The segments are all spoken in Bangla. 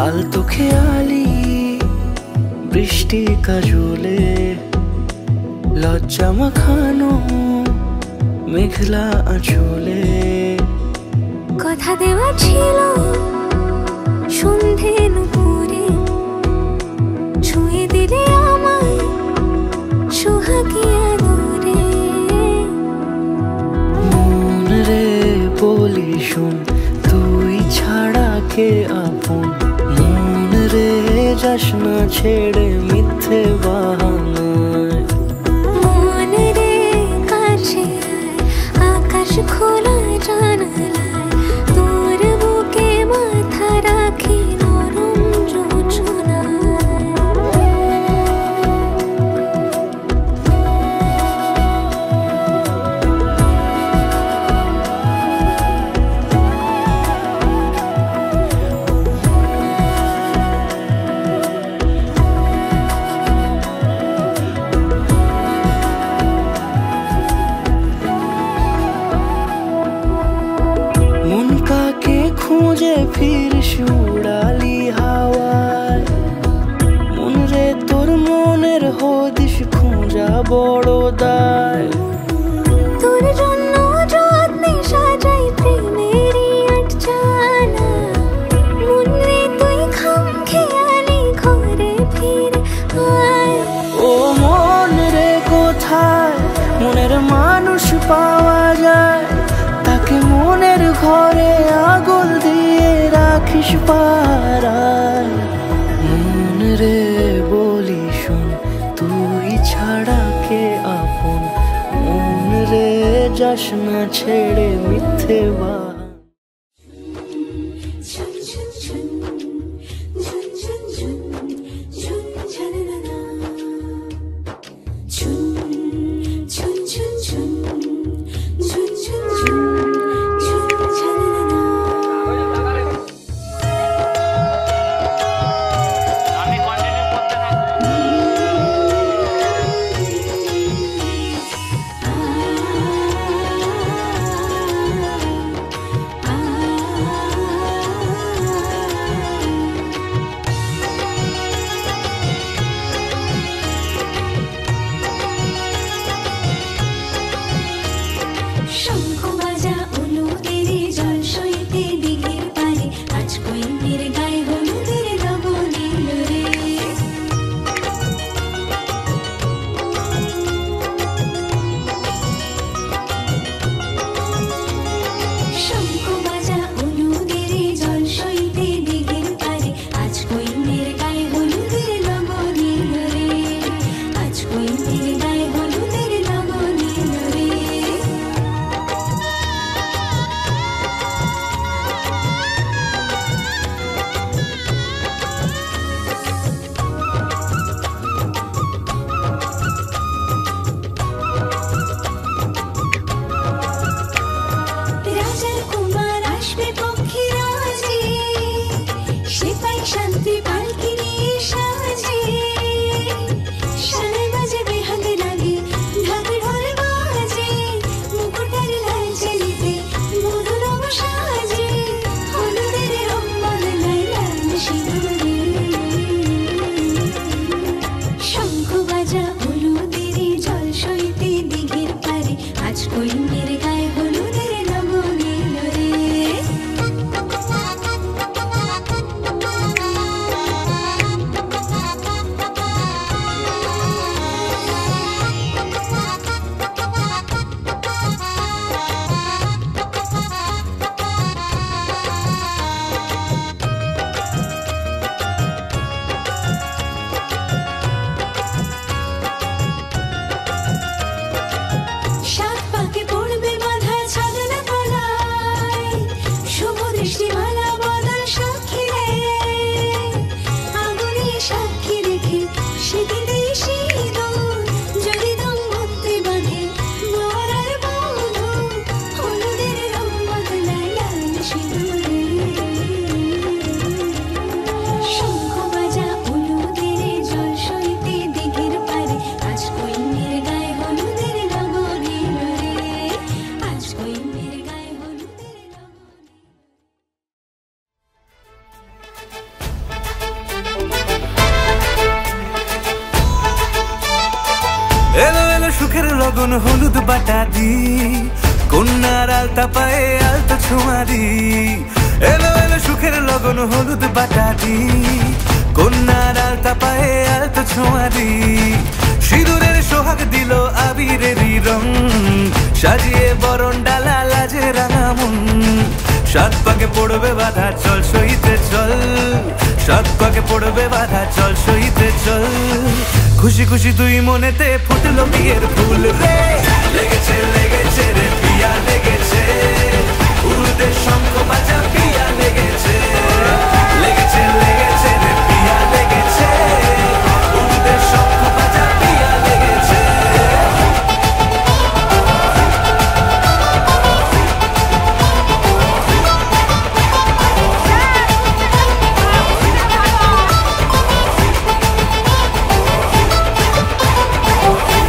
আলতো খেয়ালি বৃষ্টি কাজলে লজ্জা মাখানো মেঘলা আঁচলে কথা দেওয়া ছিল সন্ধে নুপুরে ছুঁয়ে দিলে আমায় সোহাগী আদরে। মন রে বলি শোন তুই ছাড়া কে আপন, মন রে যাস না ছেড়ে মিথ্যে বাহানায়। মন রে কাছে আকাশ খোলা জানালায় তোর বুকে মাথা রাখি নরম যোজনায়। মন কাকে খুঁজে ফিরিস উড়ালি হাওয়ায়, মন রে তোর মনের হদিস খোঁজা বড় দায়। তোর জন্য যত্নে সাজাই প্রেমেরই আটচালা, মন রে তুই খাম খেয়ালি ঘরে ফিরে আয়। ও মন রে কোথায় মনের মানুষ পাওয়া যায়, তাকে মনের ঘরে আগুন দিয়ে রাখিস পাড়ায়। মন রে বলি শোন তুই ছাড়া কে আপন, মন রে যাস না ছেড়ে মিথ্যে বাহানা। শঙ্খ বাজা অনুদের জল সইতে দিঘির পারে আজ কৈন্তের গায়ে হলুদের লবণীল রে। শঙ্খ বাজা অনুদের জল সইতে দিঘির পারে আজ কৈন্তের গায়ে হলুদের লবণীল রে, আজ কৈন্তের গায়ে হলুদের লবণীল রে। রাজার কুমার আসবে পক্ষী রাজে, সেপাই শান্তি পালকি নিয়ে সাজে। সানাই বাজে বেহাগ লাগে ঢাক ঢোল বাজে, মুকুটের লাল চেলিতে মধু রঙ সাজে। হলুদের রং বদলায় লাল সিঁদুরে। শঙ্খ বাজা হলুদের জল সইতে দিঘির পারে আজ কৈন্তের গায়ে হলুদের লবণীল রে। সাত পাকে পড়বে বাটা দি কন্যার আলতা পায়ে আলতা ছোঁয়া দি এলো এলো সুখের লগন হলুদ বাটা দি কন্যার আলতা পায়ে আলতা ছোঁয়া দি সিঁদুরের সোহাগ দিল আবিরেরই রং সাজিয়ে বরণ ডালা লাজে রাঙা মন সাত পাকে পড়বে বাধা চল সইতে চল সাত পাকে পড়বে বাধা চল সইতে চল খুশি খুশি তুই মনেতে ফুটলো বিয়ের ফুল রে লেগেছে লেগেছে রে পিয়া লেগেছে উড়তে শঙ্খ বাজা পিয়া লেগেছে লেগেছে লেগেছে রে পিয়া লেগেছে উড়তে শঙ্খ বাজা পিয়া লেগেছে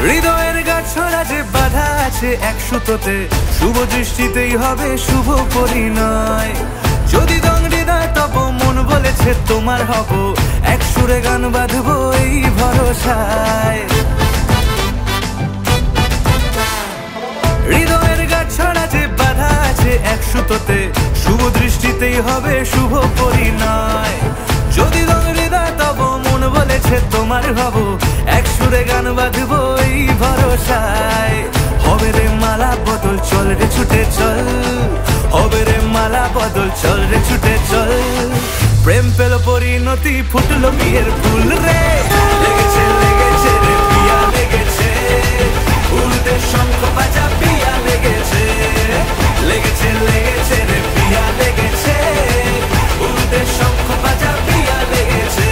হৃদয়ের গাছড়া যে বাধা আছে এক সুতোতে শুভ দৃষ্টিতেই হবে শুভ পরিণয় যদি দংড়ি দেয় তব মন বলেছে তোমার হব এক সুরে গান বাঁধবো এই ভরসায় হৃদয়ের গাছড়া যে বাধা আছে এক সুতোতে শুভ দৃষ্টিতেই হবে শুভ পরিণয় যদি দংড়ি দেয় তব মন বলেছে তোমার হব এক সুরে গান বাঁধবো এই ভরসায় হবে রে মালা বদল চল রে ছুটে চল হবে রে মালা বদল চল রে ছুটে চল প্রেম পেল পরিণতি ফুটলো বিয়ের ফুল রে লেগেছে লেগেছে রে পিয়া লেগেছে উড়তে শঙ্খ বাজা পিয়া লেগেছে লেগেছে লেগেছে রে পিয়া লেগেছে উড়তে শঙ্খ বাজা পিয়া লেগেছে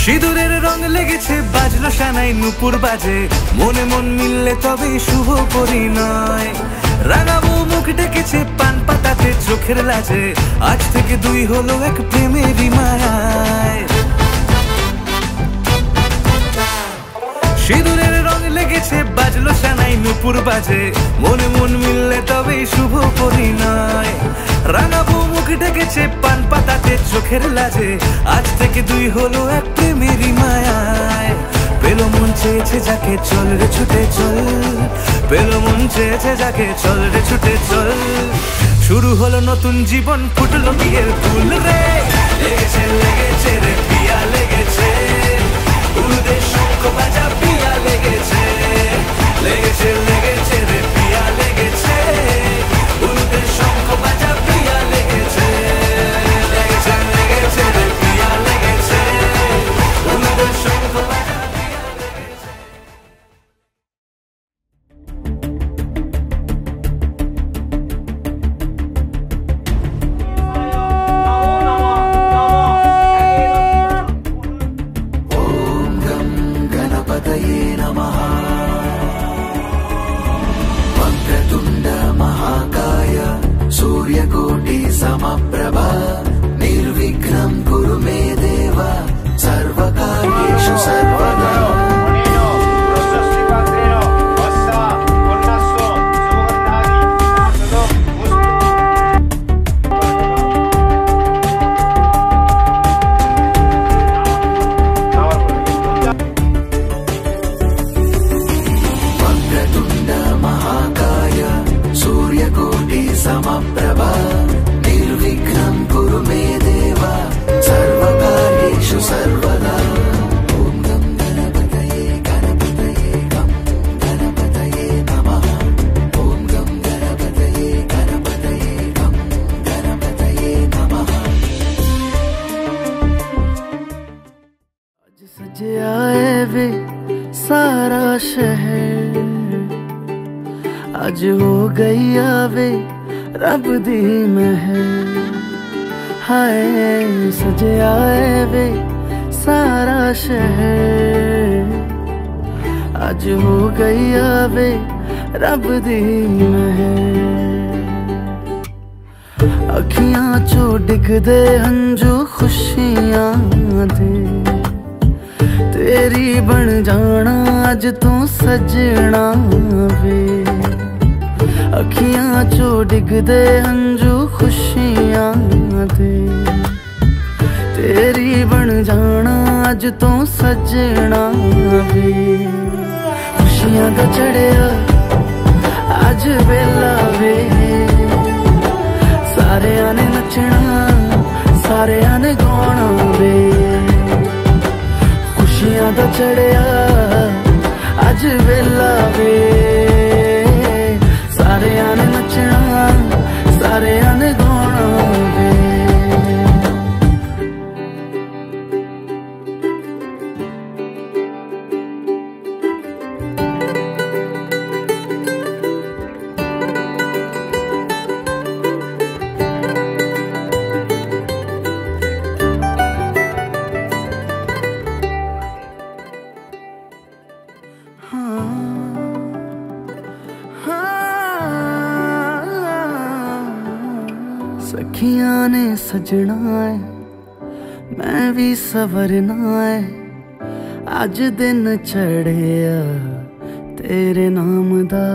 সিঁদুরের রং লেগেছে বাজলো সানাই নুপুর বাজে মনে মন মিললে তবে শুভ পরিণয় রাঙাবো মুখ ডেকেছে পান পাতাতে চোখের লাজে আজ থেকে দুই হলো এক প্রেমেরই মায়ায় সিঁদুরের রং লেগেছে বাজলো সানাই নুপুর বাজে মনে মন মিললে তবে শুভ পরিণয় রাঙাবো মুখ ডেকেছে পান পাতাতে চোখের লাজে আজ থেকে দুই হলো এক প্রেমেরই মায়ায় পেল মন চেয়েছে যাকে চল রে ছুটে চল পেল মন চেয়েছে যাকে চল রে ছুটে চল শুরু হলো নতুন জীবন ফুটলো বিয়ের ফুল রে লেগেছে লেগেছে রে পিয়া লেগেছে উড়তে শঙ্খ বাজা পিয়া লেগেছে লেগেছে লেগেছে রে পিয়া লেগেছে উড়তে শঙ্খ বাজা পিয়া লেগেছে লেগেছে লেগেছে রে পিয়া লেগেছে উড়তে শঙ্খ বাজা পিয়া লেগেছে सूर्यकोटि समप्रभा निर्विघ्नं कुरु मे देव सर्वकार्येषु सर्वदा वक्रतुण्ड महाकाय सूर्यकोटि समप्रभा निर्विघ्नं कुरु मे देव सर्वकार्येषु सर्वदा ॐ गं गणपतये गणपतये गं गणपतये नमः ॐ गं गणपतये गणपतये गं गणपतये नमः आज सज आए वे सारा शहर आज हो गई आवे रब दी महर हाय सज आए वे सारा शहर आज हो गई आवे रब दी महर अखियां चो डिगदे हंजू खुशियां दे तेरी बन जाना अज तू सजना वे अखियां चो डिगदे हंजू खुशियां दे तेरी बन जाना अज तू सजना वे खुशियां दा चढ़िया अज वेला वे सारियां ने नचना सारियां ने गाना वे खुशियां दा चढ़िया अज वेला वे सारियां ने नचना सारियां ने गाना वे सखियां ने सजना है मैं भी सवरना है अज दिन चढ़िया तेरे नाम दा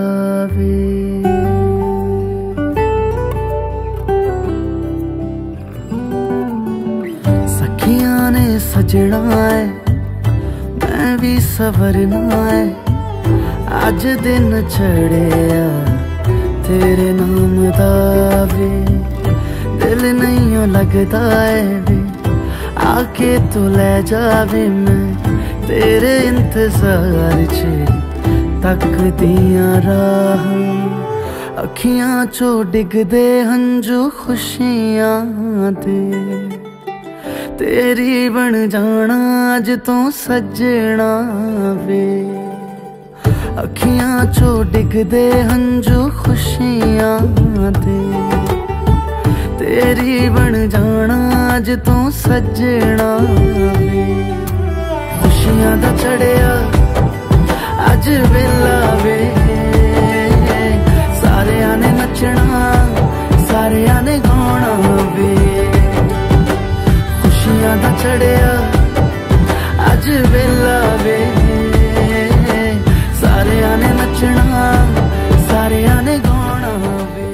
वे सखियां ने सजना है मैं भी सवरना है अज दिन चढ़िया तेरे नाम दा वे दिल नहीं लगता है वे आके तू ले जावे मैं तेरे इंतजार च तक दिया राह अखियां चो डिगदे हंजू खुशियां दे तेरी बन जाना अज तू सजना वे अखियां चो डिगदे हंजू खुशियां दे तेरी बन जाना अज तू सजना वे खुशियां दा चढ़िया अज वेला वे सारियां ने नचना सारियां ने गाना वे खुशियां दा चढ़िया अज वेला वे सारियां ने नचना सारियां ने गाना वे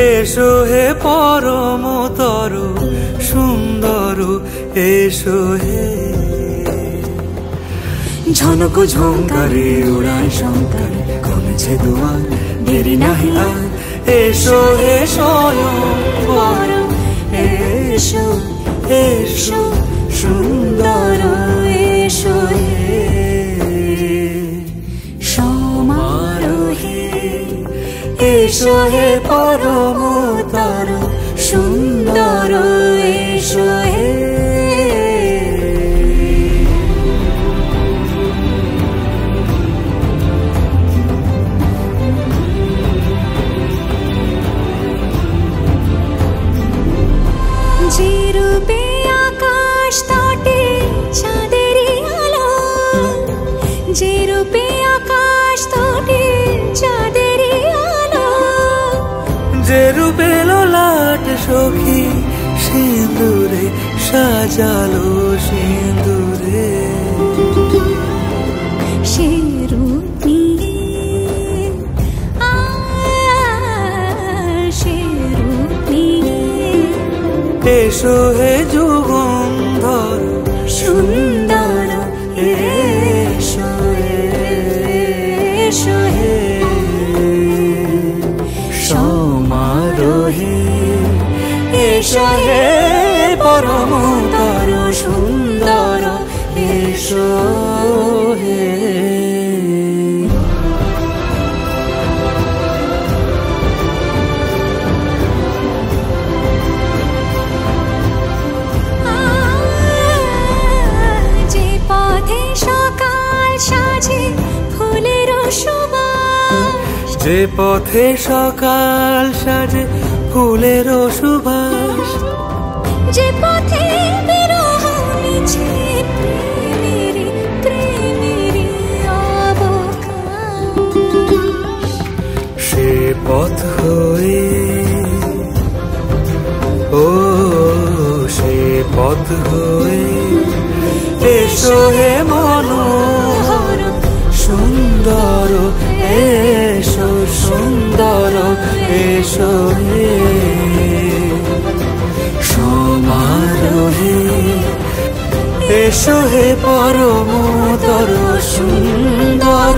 এসো হে পরম তরু সুন্দর এসো হে ঝনক ঝঙ্কারে উড়ায় শঙ্কর কমেছে দুয়ার দেরি নাহি আর এসো হে স্বয়ং পরম এসো এসো সুন্দর এসো হে সমারোহে এসো হে পরম তরু সুন্দর এসো হে যে রূপে আকাশ তটে চাঁদেরই আলো যে রূপে আকাশ তটে চাঁদেরই আলো যে সখী সিঁদুরে সাজালো সিঁদুরে সে রূপ নিয়ে সে রূপ নিয়ে এসো হে যুগন্ধর সুন্দর এসো এসো হে সমারোহে এসো হে পরমতর সুন্দর এসো হে যে পথে সকাল সাজে ফুলের সুবাস যে পথে সকাল সাজে ফুলের সুবাস যে পথে বিরহ মিছে প্রেমেরি প্রেমেরি অবকাশ সে পথ হয়ে ও সে পথ হয়ে এসো হে মনোহর সুন্দর এসো সুন্দর এসো হে সমারোহে এসো হে পরমতর সুন্দর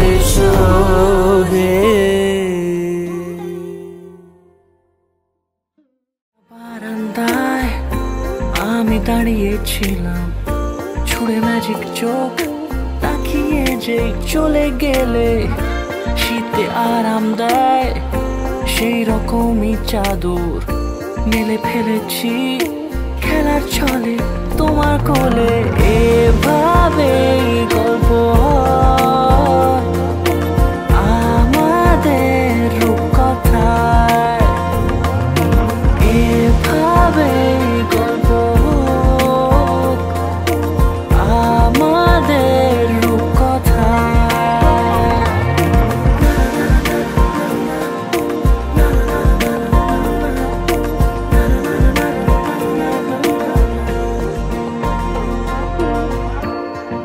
এসো হে বারান্দায় আমি দাঁড়িয়েছিলাম ছুঁড়ে ম্যাজিক চোখ তাকিয়ে যে চলে গেলে শীতে আরাম দেয় সেই রকমই চাদর মেলে ফেলেছি খেলার ছলে তোমার কোলে এভাবে গল্প আমাদের রূপকথায় এভাবে গল্প আমাদের রূপকথায়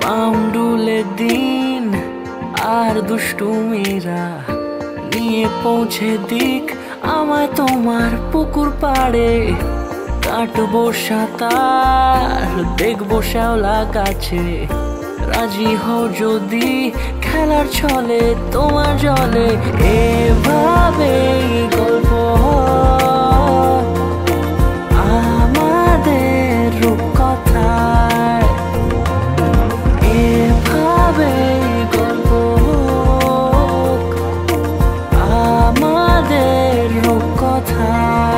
পাউন্ডুলে দিন আর দুষ্টুমিরা নিয়ে পৌঁছে দিক আমায় তোমার পুকুর পাড়ে কাটবো সাঁতার দেখবো শ্যাওলা গাছে রাজি হও যদি খেলার ছলে তোমার জলে এভাবে গল্প আমাদের রূপকথায় এভাবে গল্প আমাদের রূপকথায়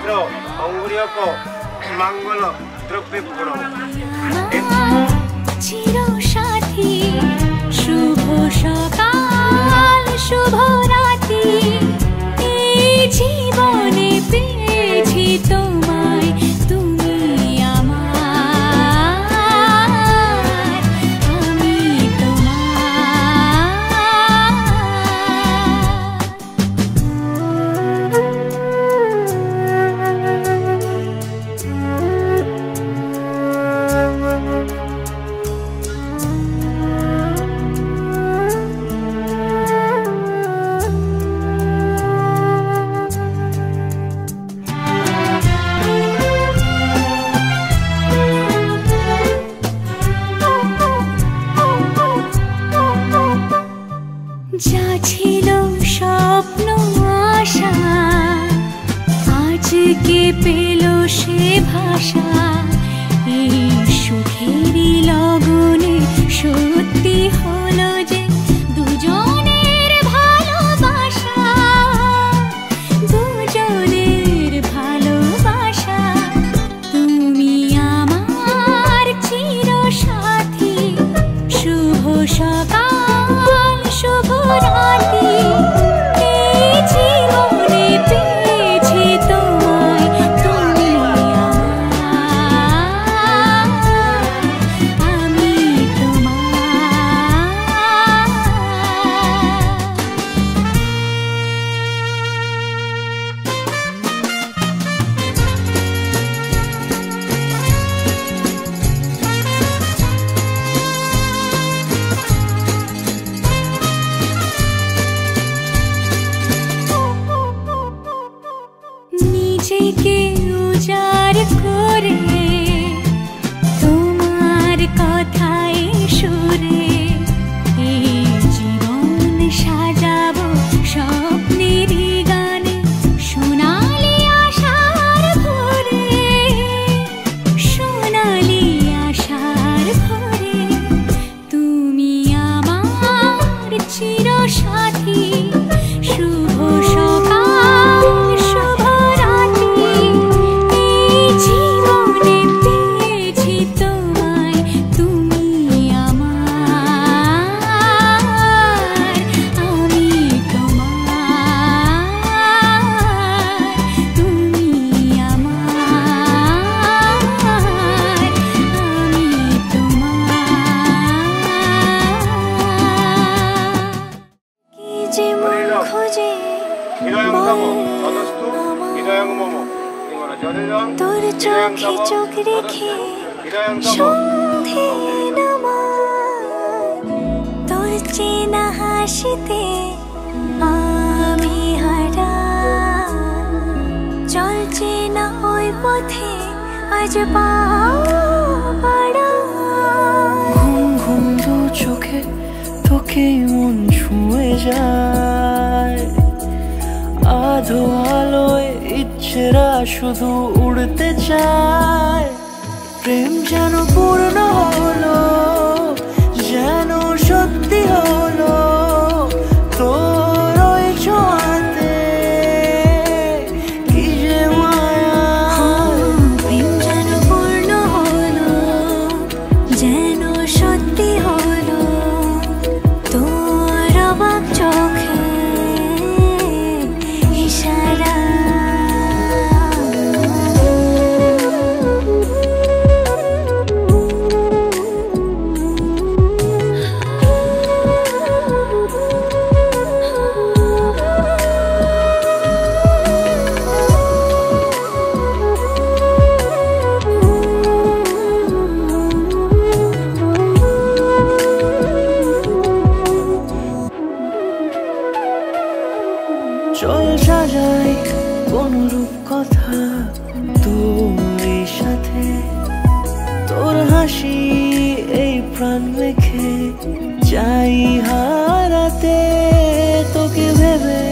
পবিত্র অঙ্গুরীয়ক মঙ্গল দ্রব্যে প্রণব। চির সাথী শুভ সকাল শুভ রাতি এই জীবনে পেয়েছি তোমায় তুমি আমার আমি যা ছিল স্বপ্ন আশা আজকে পেল সে ভাষা এই সুখেরই লগনে সত্যি হলো যে দুজনের ভালোবাসা দুজনের ভালোবাসা তুমি আমার চির সাথী শুভ সকাল শুভ রাতি এই জীবনে পেয়েছি তোমায় তুমি আমার আমি নিজেকে উজাড় করে তোমার কথায় সুরে এই জীবন সাজাবো স্বপ্নেরই গানে সোনালি আশার ভরে সোনালি আশার ভরে তুমি আমার চির সাথী শুভ সকাল শুভ রাতি এই জীবনে পেয়েছি তোমায় তুমি আমার আমি তোমার তুমি আমার আমি তোমার কি যে মন খোঁজে তোর চোখে চোখ রেখে সন্ধে নামায় তোর চেনা হাসিতে আমি হারা চলছে না ওই পথে আজ পা ঘুম ঘুম দু চোখে তোকে মন ছুঁয়ে যায় আধো আলোয় ইচ্ছেরা শুধু উড়তে চায় প্রেম যেন পূর্ণ হলো যেন সত্যি হলো তোর ওই ছোঁয়াতে কি যে মায়া প্রেম যেন পূর্ণ হলো যেন সত্যি হলো তোর অবাক চোখে ইশারা চল সাজাই কোন রূপ কথা তোর সাথে তোর হাসি এই প্রাণ রেখে চাই হারাতে তোকে ভেবে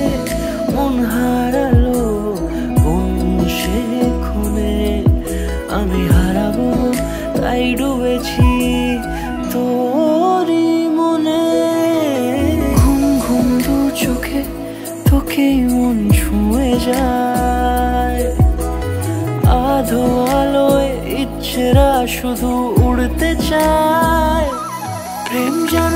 মন হারালো কোন সে ক্ষণে আমি হারাবো তাই ডুবেছি তোরই মনে ঘুম ঘুম দু চোখে তোকে মন ছুঁয়ে যায় মানুষেরা শুধু উড়তে চায়, প্রেম যেন